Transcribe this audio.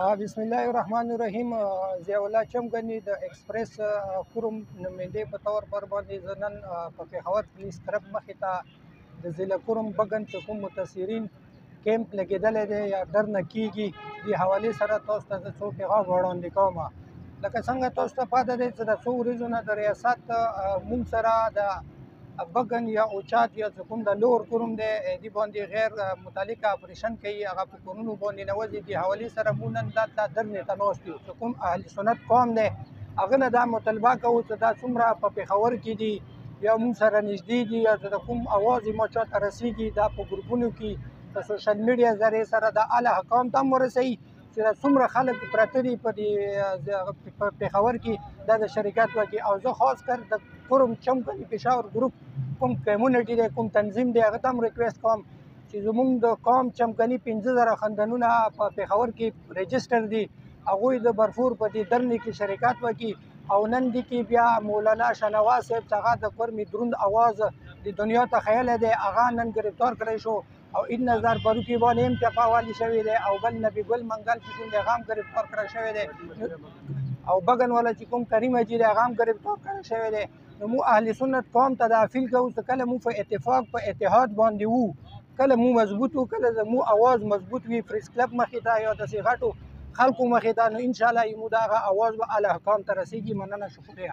بسم الله الرحمن الرحیم. ضیاء الله چمګني د ایکسپریس کوروم نماینده په تور پر باندې زه نن په پېښور پولیس طرف مخې ته د ضلع کوروم بګن چې کوم متاثرین کیمپ لګېدلی دی یا درنه کېږي دې حوالې سره تاسو ته زه څو پیغام وړاندې کوم. لکه څنګه تاسو ته پته دی چې د څو ورځو نه د ریاست مونږ سره د بګن یا اوچات یا چې کوم د لور کوروم دی دې باندې غیر متعلقه اپریشن کوي، هغه په کورونو باندې نوځي. دې حوالې سره مونږ نن دلته درنې ته ناست یو. چې کوم اهل سنت قوم دی هغه نه دا مطالبه کوو چې دا څومره په پېښور کې دي یا مونږ سره نږدې دي یا د کوم اواز یې ما چاته رسېږي دا په ګروپونو کې په سوشل میډیا ذریعې سره د اعلی حکام ته هم ورسوي چې دا څومره خلک پراته دي په پېښور کې دا د شرکت وکړي. او زه خاص کر د کوروم چمګني پېښور ګروپ کوم کمیونټي دی کوم تنظیم دی هغه ته هم ریکویسټ کوم چې زموږ د قوم چمګني 15,000 خاندانونه په پېښور کې رجسټر دي، هغوی د برفور په دې درنې کې شرکت وکړي. او نن دې کې بیا مولانا شاهنواز صاحب چې هغه د قرمي دروند اواز د دنیا ته خیالی دی هغه نن ګرفتار کړی شو او این نظر بروکي باندې هم ټپاوالي شوی دی او بل نبي ګل منګل چې کوم دی هغه هم ګرفتار کړی شوی دی او بګن والا چې کوم کریم حاجي دی هغه هم ګرفتار کړی شوی دی. نو موږ اهل سنت قوم ته دا اپیل کوو چې کله موږ په اتفاق په اتحاد باندې وو، کله موږ مضبوط وو، کله زموږ اواز مضبوط وي پریس کلب مخې ته یا داسې غټو خلکو مخې ته، نو انشاءالله موږ د هغه اواز به اعلی حکام ته رسېږي. مننه، شکریه.